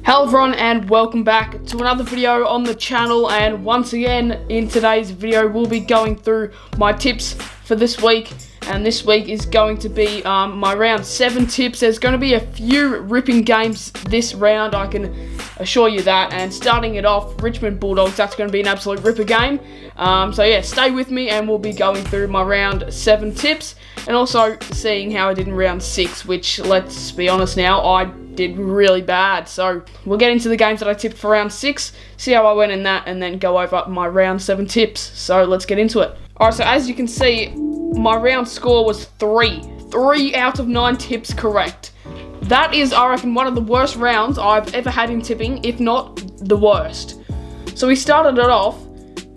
Hello everyone and welcome back to another video on the channel, and once again in today's video we'll be going through my tips for this week, and this week is going to be my round 7 tips. There's going to be a few ripping games this round, I can assure you that, and starting it off, Richmond Bulldogs, that's going to be an absolute ripper game. So yeah, stay with me and we'll be going through my round 7 tips and also seeing how I did in round 6, which, let's be honest now, I did really bad. So we'll get into the games that I tipped for round 6, see how I went in that, and then go over my round 7 tips. So let's get into it. Alright, so as you can see, my round score was 3. 3 out of 9 tips correct. That is, I reckon, one of the worst rounds I've ever had in tipping, if not the worst. So we started it off,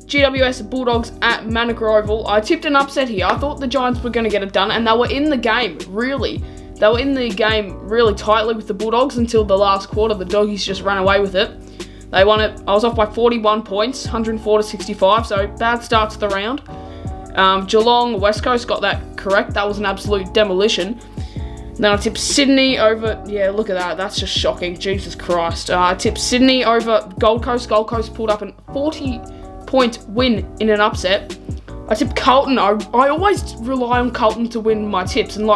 GWS Bulldogs at Manuka Oval. I tipped an upset here. I thought the Giants were going to get it done, and they were in the game, really. They were in the game really tightly with the Bulldogs until the last quarter. The Doggies just ran away with it. They won it. I was off by 41 points, 104-65, so bad start to the round. Geelong, West Coast got that correct. That was an absolute demolition. Then I tipped Sydney over, yeah, look at that. That's just shocking. Jesus Christ. I tipped Sydney over Gold Coast. Gold Coast pulled up a 40-point win in an upset. I tipped Carlton. I always rely on Carlton to win my tips, and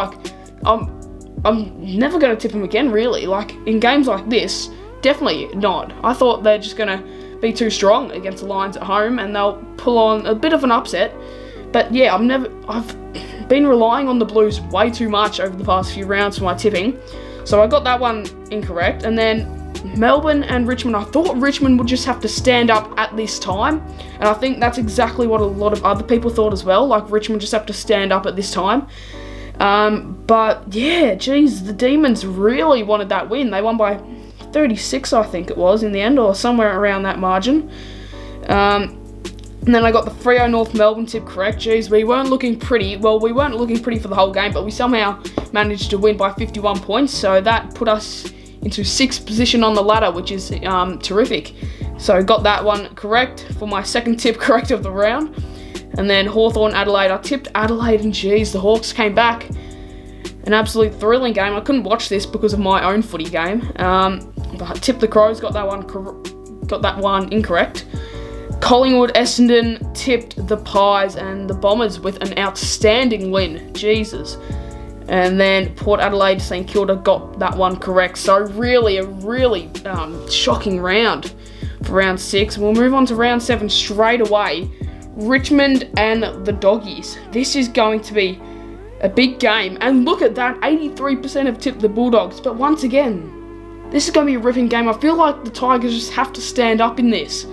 I'm never going to tip them again, really. Like, in games like this, definitely not. I thought they're just going to be too strong against the Lions at home, and they'll pull on a bit of an upset. But yeah, I've been relying on the Blues way too much over the past few rounds for my tipping. So I got that one incorrect. And then Melbourne and Richmond, I thought Richmond would just have to stand up at this time. And I think that's exactly what a lot of other people thought as well. Like, Richmond just have to stand up at this time. But yeah, geez, the Demons really wanted that win. They won by 36, I think it was, in the end, or somewhere around that margin. And then I got the Freo North Melbourne tip correct. Geez, we weren't looking pretty. Well, we weren't looking pretty for the whole game, but we somehow managed to win by 51 points. So that put us into 6th position on the ladder, which is terrific. So got that one correct for my second tip correct of the round. And then Hawthorn Adelaide, I tipped Adelaide, and geez, the Hawks came back. An absolute thrilling game. I couldn't watch this because of my own footy game. But I tipped the Crows, got that one incorrect. Collingwood Essendon tipped the Pies and the Bombers with an outstanding win. Jesus. And then Port Adelaide St Kilda got that one correct. So really, a really shocking round for round 6. We'll move on to round 7 straight away. Richmond and the Doggies. This is going to be a big game. And look at that, 83% have tipped the Bulldogs. But once again, this is going to be a ripping game. I feel like the Tigers just have to stand up in this.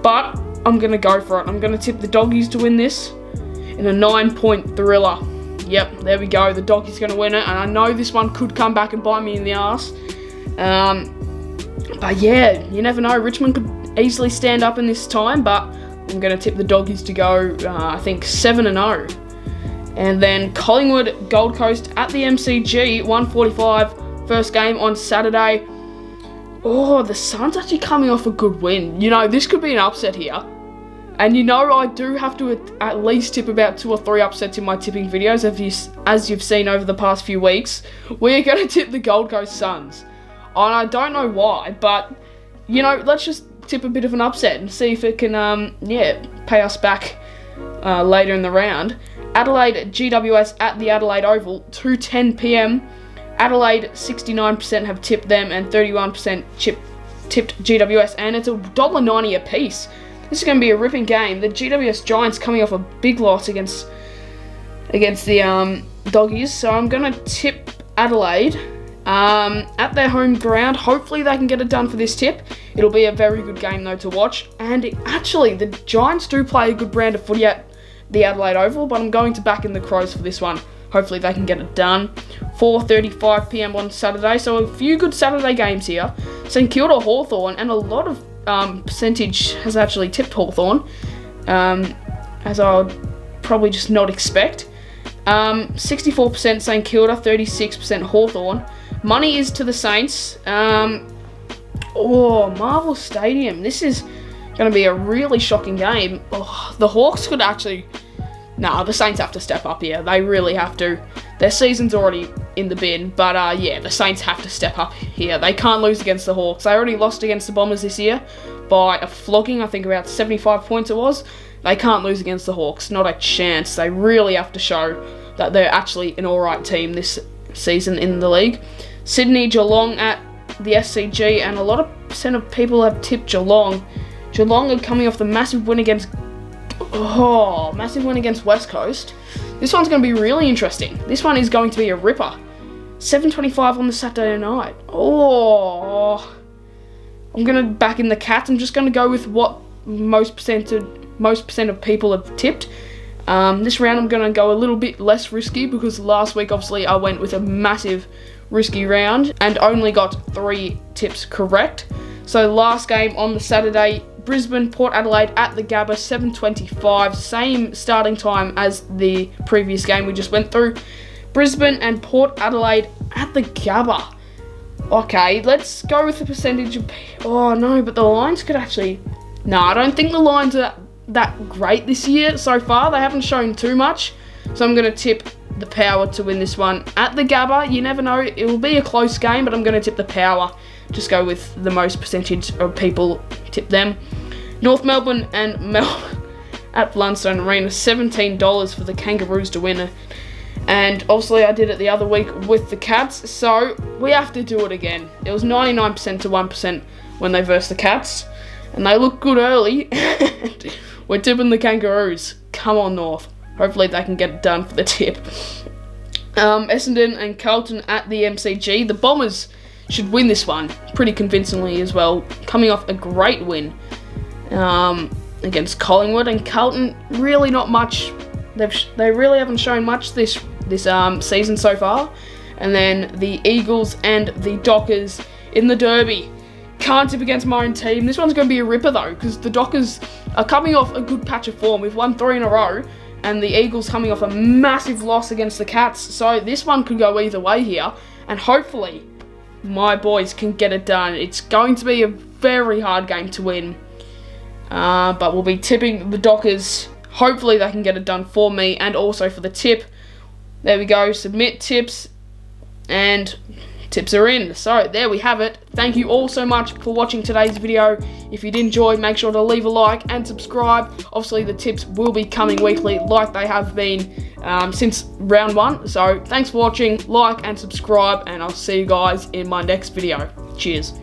But I'm going to go for it. I'm going to tip the Doggies to win this in a 9-point thriller. Yep, there we go. The Doggies going to win it. And I know this one could come back and bite me in the arse. But yeah, you never know. Richmond could easily stand up in this time. But I'm going to tip the Doggies to go, I think, 7-0. And then Collingwood Gold Coast at the MCG, 1:45. First game on Saturday. Oh, the Suns actually coming off a good win. You know, this could be an upset here. And you know, I do have to at least tip about 2 or 3 upsets in my tipping videos, as you've seen over the past few weeks. We're going to tip the Gold Coast Suns. And I don't know why, but, you know, let's just tip a bit of an upset and see if it can, pay us back later in the round. Adelaide GWS at the Adelaide Oval, 2:10 p.m. Adelaide, 69% have tipped them and 31% tipped GWS, and it's $1.90 a piece. This is going to be a ripping game. The GWS Giants coming off a big loss against the Doggies, so I'm going to tip Adelaide at their home ground. Hopefully they can get it done for this tip. It'll be a very good game though to watch, and actually the Giants do play a good brand of footy at the Adelaide Oval, but I'm going to back in the Crows for this one. Hopefully they can get it done. 4:35 p.m. on Saturday, so a few good Saturday games here. St Kilda Hawthorn, and a lot of percentage has actually tipped Hawthorn, as I would probably just not expect. 64% St Kilda, 36% Hawthorn. Money is to the Saints. Marvel Stadium. This is going to be a really shocking game. Oh, the Hawks could actually... the Saints have to step up here. They really have to. Their season's already in the bin. But yeah, the Saints have to step up here. They can't lose against the Hawks. They already lost against the Bombers this year by a flogging. I think about 75 points it was. They can't lose against the Hawks. Not a chance. They really have to show that they're actually an alright team this season in the league. Sydney, Geelong at the SCG, and a lot of percent of people have tipped Geelong. Geelong are coming off the massive win against West Coast. This one's going to be really interesting. This one is going to be a ripper. 7:25 on the Saturday night. Oh, I'm going to back in the Cats. I'm just going to go with what most percent of people have tipped. This round I'm going to go a little bit less risky because last week obviously I went with a massive risky round and only got 3 tips correct. So last game on the Saturday, Brisbane, Port Adelaide at the Gabba, 7:25, same starting time as the previous game we just went through. Brisbane and Port Adelaide at the Gabba. Okay, let's go with the percentage of... Oh no, but the lines could actually... No, I don't think the lines are that great this year so far. They haven't shown too much. So I'm going to tip the Power to win this one. At the Gabba, you never know. It will be a close game, but I'm going to tip the Power. Just go with the most percentage of people tip them. North Melbourne and Melbourne at Blundstone Arena, $17 for the Kangaroos to win it. And obviously I did it the other week with the Cats, so we have to do it again. It was 99% to 1% when they versed the Cats, and they look good early. We're tipping the Kangaroos. Come on, North. Hopefully they can get it done for the tip. Essendon and Carlton at the MCG. The Bombers should win this one pretty convincingly as well, coming off a great win against Collingwood. And Carlton, really not much. They really haven't shown much this season so far. And then the Eagles and the Dockers in the Derby. Can't tip against my own team. This one's going to be a ripper though, because the Dockers are coming off a good patch of form. We've won 3 in a row, and the Eagles coming off a massive loss against the Cats. So this one could go either way here, and hopefully my boys can get it done. It's going to be a very hard game to win, but we'll be tipping the Dockers. Hopefully they can get it done for me and also for the tip. There we go, submit tips, and tips are in. So there we have it. Thank you all so much for watching today's video. If you did enjoy, make sure to leave a like and subscribe. Obviously the tips will be coming weekly like they have been since round 1. So thanks for watching, like and subscribe, and I'll see you guys in my next video. Cheers.